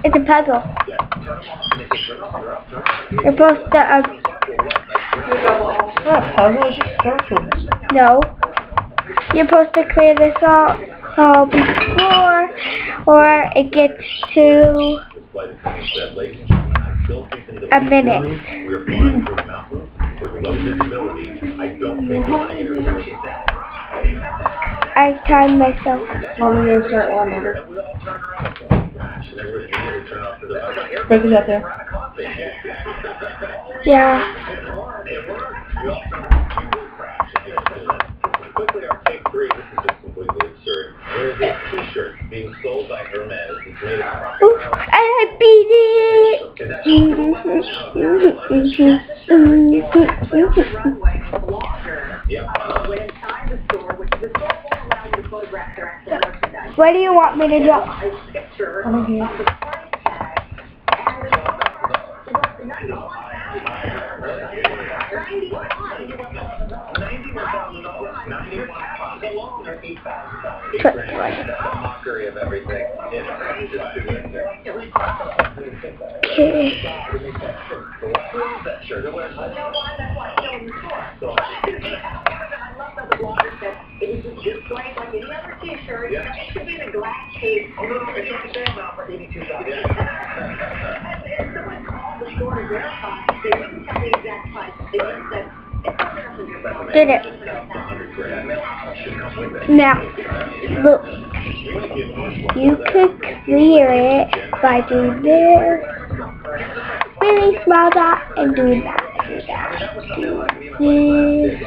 It's a puzzle. You're supposed to, puzzle is just circles. no. You're supposed to clear this all before, or it gets to a minute. I timed myself. Mommy, you're gonna start one later. Break it out there. Yeah. Ooh, I beat it! Where do you want me to draw? Over here. Did it. Now, look. You could clear it by doing this. Really small dot and doing that. Do this.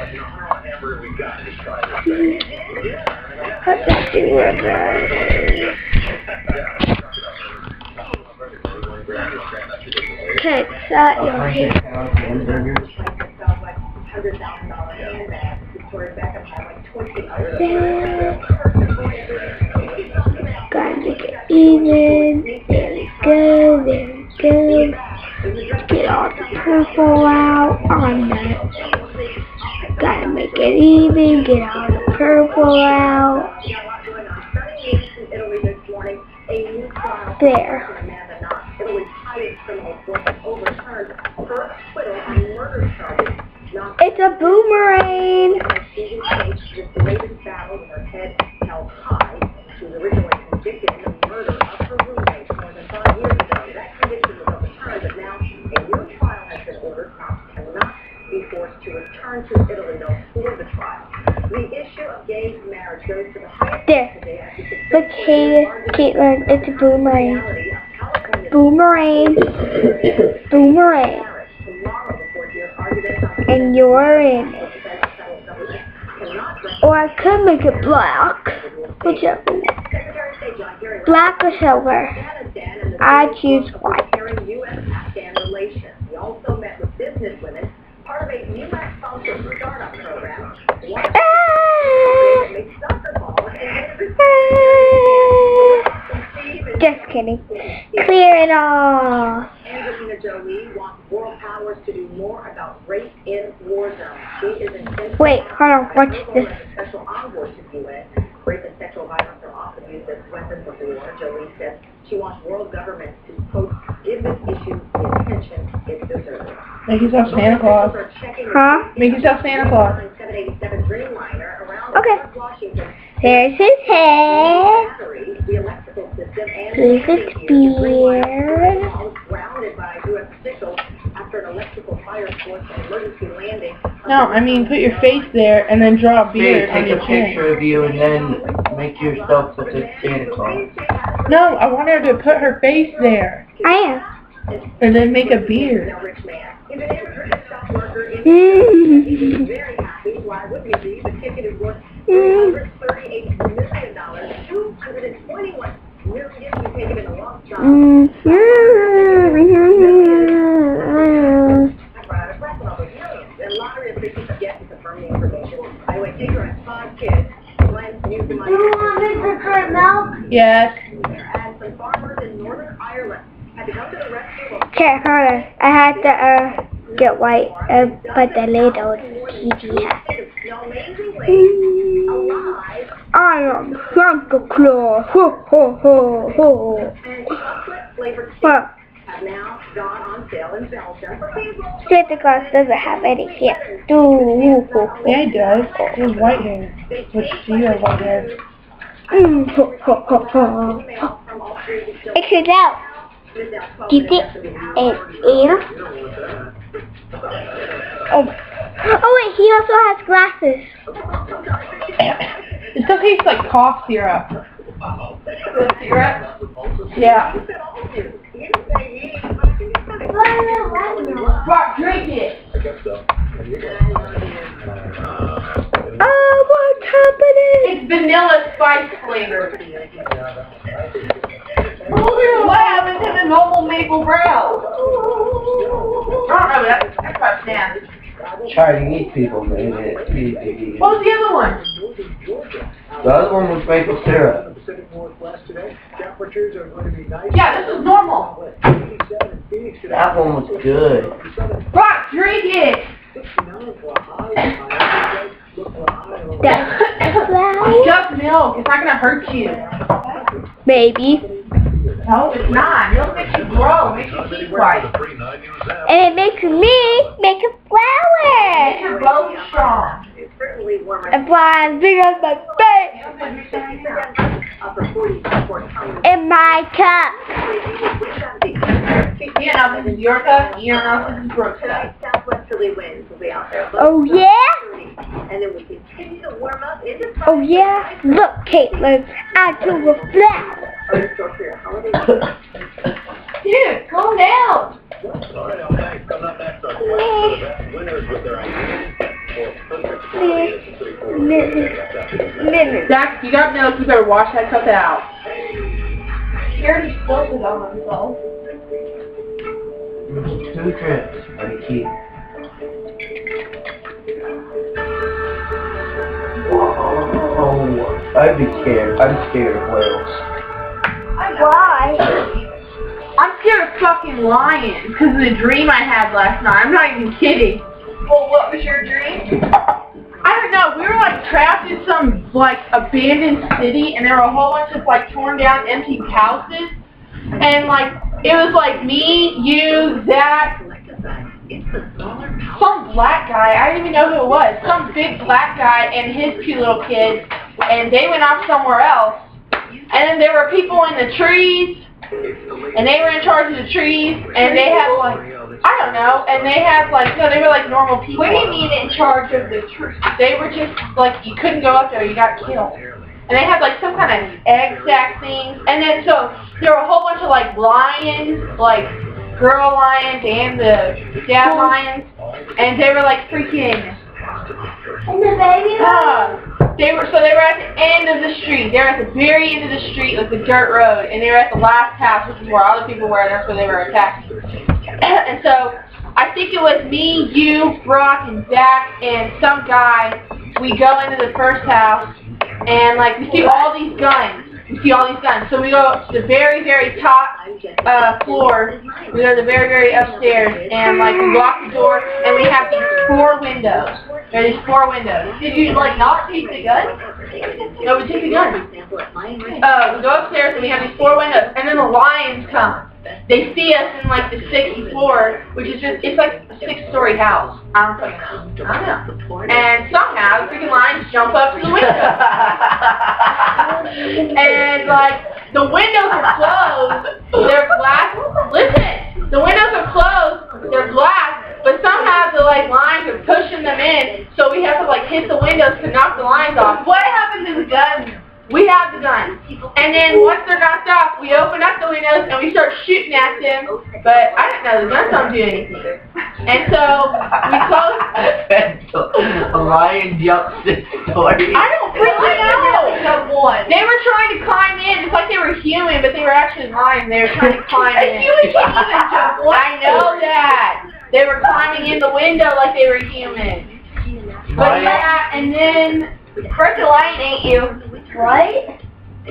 Let's do it. Okay, set your hand. Gotta make it even. There we go, there we go. Get all the purple out on that. Gotta make it even, get all the purple out. There. It's a boomerang. There. Look, Caitlin, it's a boomerang. Boomerang. Boomerang. And you're in it. Or I could make it black. Whichever. Black or silver. I choose white. Just kidding. Clear it all. Wait, hold on. What's this? Rape and sexual violence are often used as weapons of war. Jolie says she wants world governments to give this issue the attention it deserves. Make yourself Santa Claus. Huh? Make yourself Santa Claus. Okay. There's his head. Here's his beard. No, I mean put your face there and then draw a beard on Take your a chin. picture of you and then make yourself with a Santa Claus. No, I want her to put her face there. I am. And then make a beard. Yes. Okay, hold on. I had to get white, but the lid on the TV hat. am Santa Claus. Ho ho ho ho. Well, Santa Claus doesn't have any hair. Yeah, he does. He has white hair. Which you have white hair. Ho ho ho ho. It turns out, give it an ear. Oh wait, he also has glasses. It still tastes like cough syrup. The cigarette? Yeah. Rock, drink it. Oh, what's happening? It's vanilla spice flavored. What happened to the normal maple brown? I don't know, that's quite nasty. Chinese people made it easy. What was the other one? The other one was maple syrup. Yeah, this is normal. That one was good. Rock, drink it. That's It's just milk. It's not gonna hurt you. baby. No, it's not. Milk makes you grow. Makes your teeth white. And it makes me make a flower. Makes your bones strong. And flying big on my face. In my cup. You know this is your cup. You know this is Brooke's cup. Oh yeah? Oh yeah? Look, Caitlin, I drew a flower. Dude, calm down. Zach, you got milk. You better wash that cup out. He already spilled it on himself. 2 trips. Let me keep. Oh, I'd be scared. I'm scared of whales. Why? I'm scared of fucking lions because of the dream I had last night. I'm not even kidding. Well, what was your dream? I don't know. We were like trapped in some like abandoned city, and there were a whole bunch of like torn down, empty houses, and like it was like me, you, Zach, some black guy. I don't even know who it was. Some big black guy and his 2 little kids, and they went off somewhere else. And then there were people in the trees, and they were in charge of the trees, and they had like, I don't know, and they had like, no, they were like normal people. What do you mean in charge of the trees? They were just like, you couldn't go up there, you got killed. And they had like some kind of egg sack things, and then so there were a whole bunch of like lions, like girl lions and the dad lions, and they were like freaking. And the baby They were at the end of the street. They were at the very end of the street, like the dirt road, and they were at the last house, which is where all the people were, and that's where they were attacking. And so I think it was me, you, Brock, and Zach, and some guy. We go into the first house, and like we see all these guns. So we go to the very, very top floor. We go to the very, very upstairs, and like we lock the door, and we have these 4 windows. There are these 4 windows. Did you like not take the gun? No, we take the gun. We go upstairs, and we have these 4 windows, and then the lions come. They see us in like the 6th floor, which is just, it's like a 6-story house. I don't fucking know. I don't know. And somehow the freaking lions jump up to the window. And like, the windows are closed, they're glass. Listen, the windows are closed, they're glass, but somehow the like lions are pushing them in, so we have to like hit the windows to knock the lions off. What happened to the gun? We have the gun. And then once they're knocked off, we open up the windows and we start shooting at them. But I don't know, the guns don't do anything. And so we close. A lion jumped 6 stories. I don't freaking know. They were trying to climb in. It's like they were human, but they were actually lions. They were trying to climb in. I know that. They were climbing in the window like they were human. But yeah, and then First the lion ate you. Right?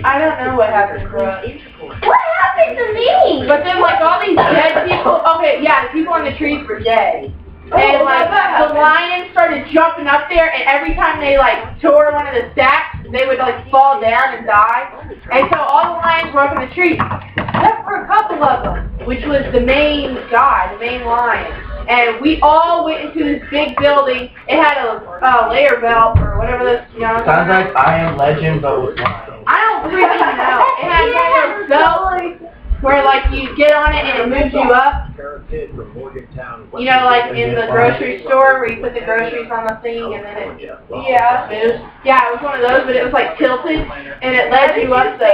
I don't know what happened, bro. What happened to me? But then, like, all these dead people, okay, yeah, the people in the trees were dead. And, like, the lions started jumping up there, and every time they, like, tore one of the sacks, they would like fall down and die. And so all the lions were up in the tree, except for a couple of them, which was the main guy, the main lion. And we all went into this big building. It had a layer belt or whatever this, you know. Sounds like I Am Legend, but with lions. I don't really know. It had one of those belts where like you get on it and it moves you up. You know, like in the grocery store where you put the groceries on the thing and then it moves. Yeah, it was one of those, but it was like tilted and it led you up the.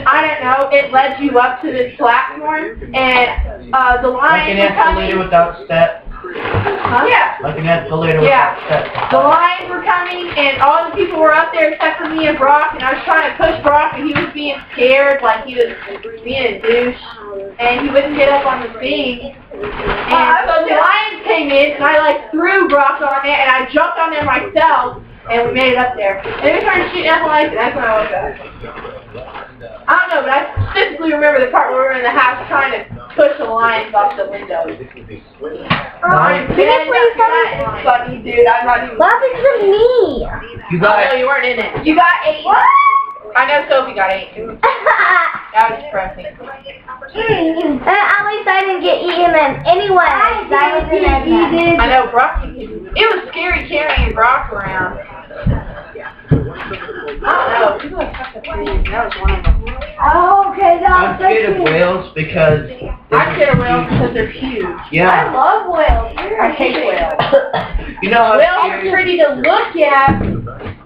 I don't know. It led you up to this platform and the Like lions an were coming. escalator without steps. Yeah. Like an escalator Yeah. without steps. The lions were coming, and all the people were up there except for me and Brock, and I was trying to push Brock, and he was being scared, like he was being a douche, and he wouldn't get up on the thing. And so the lions came in, and I like threw Brock on it, and I jumped on there myself, and we made it up there. And then we started shooting at the lions, and that's when I woke up. I don't know, but I specifically remember the part where we were in the house trying to push the lions off the window. Funny, dude. I'm not even. What happened to me? You Oh, got no, you weren't in it. You got 8. What? I know Sophie got 8 too. That was depressing. At least I didn't get eaten anyway. I was in it. I know Brock. It was scary carrying Brock around. I don't know. People are such a freak. That was one of them. Oh, okay, I'm scared of whales because I'm scared of whales because they're huge. I yeah. love whales. I hate whales. You know how Whales are scary. pretty to look at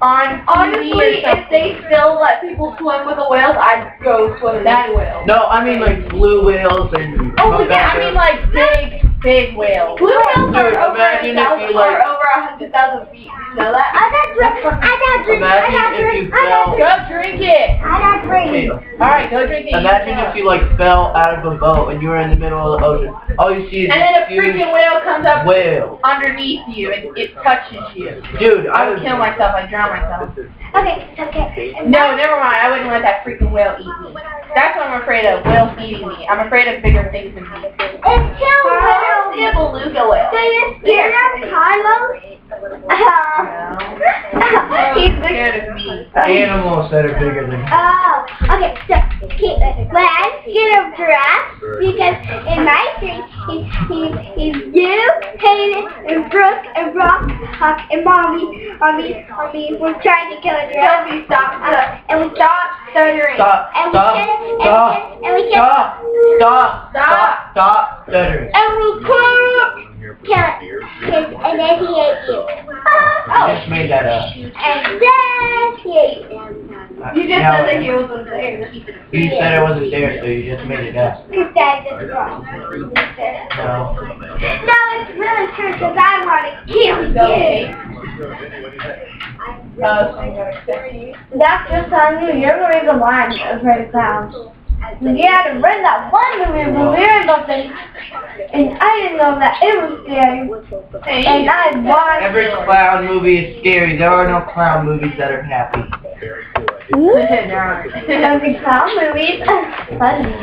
on Honestly, TV or if they still let people swim with the whales, I'd go swim with that whale. No, I mean like blue whales and. Oh, yeah, I mean like big whales. Blue whales are Dude, over imagine if you, like- over 100,000 feet. You know that? I got drink. Imagine if you fell. Go drink it. I got drink. Alright, go drink it. Imagine if you like fell out of a boat and you were in the middle of the ocean. All you see is And then a this huge freaking whale comes up whale. underneath you and it touches you. Dude, I I would was. kill myself. I'd drown myself. Okay. No, never mind. I wouldn't let that freaking whale eat me. That's what I'm afraid of. Whales eating me. I'm afraid of bigger things than me. It's killer whales. The beluga whale. So you're scared of Carlos? He's scared of me. Animals that are bigger than. Oh, okay, so, but I'm scared of giraffes because in my dream, he's you, Hayden, and Brooke, and Brock, and Mommy were trying to kill a giraffe. Sophie, stop. And we stopped stuttering. Stop! And Stop! we Stop stuttering. And we can't kill it. And then he ate you. You just made that up. And then he ate you. You just said that he wasn't there. You said I wasn't there, so you just made it up. Because Dad just wrong. No. No, it's really true because I want to kill you. That's just on you. You're the reason why I'm afraid of clowns. You had to rent that one movie when we were nothing, and I didn't know that it was scary. And I watched. Every clown movie is scary. There are no clown movies that are happy. Every clown movie is funny.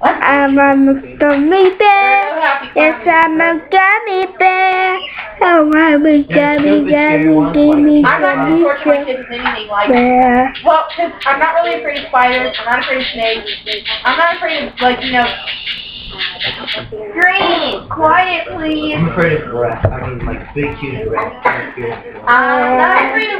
I'm a gummy bear. Yes, I'm a gummy bear. Oh, I'm a gummy I'm not going to torture my kids with anything like bear. well, because I'm not really afraid of spiders. I'm not afraid of snakes. I'm not afraid of, like, you know. Green, quiet, please. I'm afraid of rats. I mean, like big, huge rats. I'm not afraid of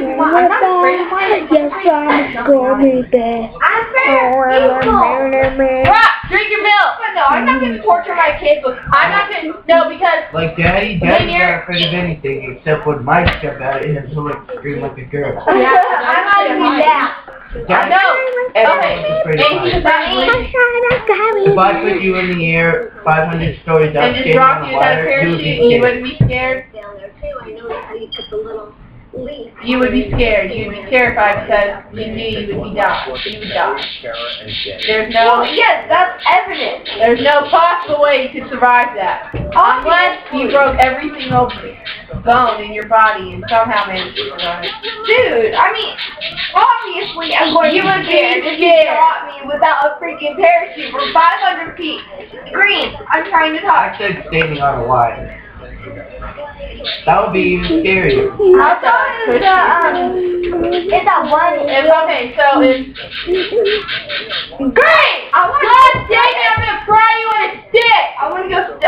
spiders. Yes, I'm a gummy bear. I'm afraid of people. Rock, drink your milk. But no, I'm not going to torture my kids with. I'm not going to. No, because. Like Daddy's not afraid of anything except when mice jump out at him, he'll like scream like a girl. Yeah, I'm not even that. Daddy, everyone's afraid of mice. If I put you in the air 500 stories up, and just drop you out of parachute, you wouldn't be scared. You would be scared. You would be terrified because you knew you would die. You would die. There's no. Yes, that's evidence. There's no possible way you could survive that. Unless you broke every single bone in your body and somehow managed to survive. Dude, I mean, obviously I'm going to be scared if you drop me without a freaking parachute from 500 feet. Green, I'm trying to talk. I said standing on a wire. That would be even scarier. I thought it was Okay, so it's great! God dang it, I'm gonna fry you on a stick! I want to go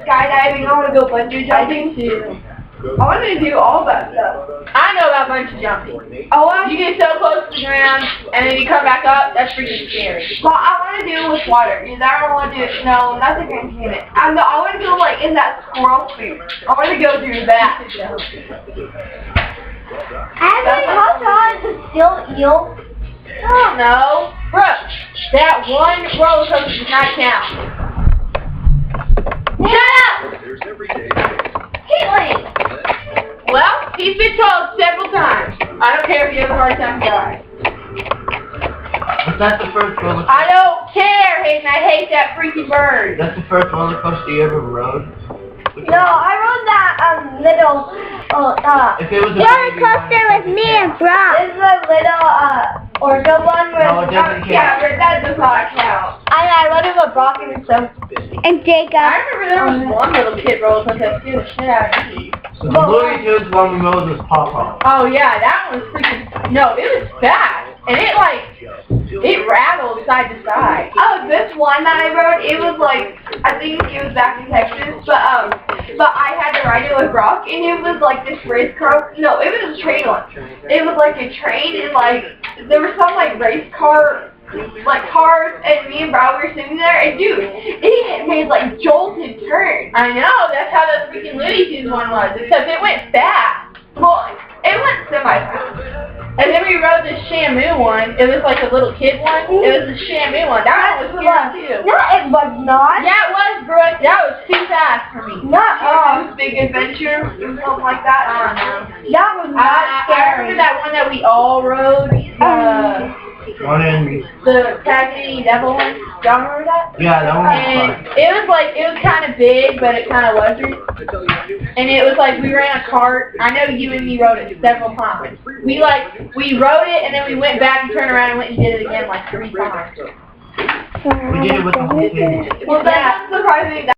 skydiving. I want to go bungee jumping. too. I want to do all that stuff. I know about bungee jumping. Oh, You get so close to the ground, and then you come back up, that's freaking scary. well, I want to do it with water. Because I don't want to do it. No, not the Grand Canyon. I want to go like in that squirrel suit. I want to go do that. How tall is a steel eel? I don't know. Brooke, that one roller coaster does not count. Shut up! Caitlin! Well, he's been told several times. I don't care if you have a hard time dying. But that's the first roller coaster. I don't care, Hayden. I hate that freaky bird. That's the first roller coaster you ever rode? No, I rode that little If it was a roller baby coaster one, with me and Brock. This is a little orca one where No, it doesn't count. yeah, but that does not count. I rode it with Brock and stuff. And Jacob. I remember there was one little kid roller coaster that scared the shit out of me. So the Looney Tunes one we rode was Pawpaw. Oh yeah, that one was freaking. No, it was fast, and it rattled side to side. Oh, this one that I rode, it was like, I think it was back in Texas, but I had to ride it with Brock, and it was like this race car. No, it was a train one. It was like a train, and like there were some like race car, like cars, and me and Brock were sitting there, and dude, it made like jolted turns. I know, that's how the freaking Looney Tunes one was, except it went fast. Well, it went semi-fast. And then we rode the Shamu one. It was like a little kid one. It was the Shamu one. That one was scary too. No, it was not. Yeah, it was, Brooke. That was too fast for me. Not Big Adventure, or something like that. I don't know. That was not I remember scary. that one that we all rode. One in, The Taxi Devil one. Y'all remember that? yeah, that one was And fun. it was kind of big, but it kind of wasn't. And it was like we ran a cart. I know you and me rode it several times. We rode it and then we went back and turned around and went and did it again like 3 times. We did it with the whole thing. Well, that's surprising.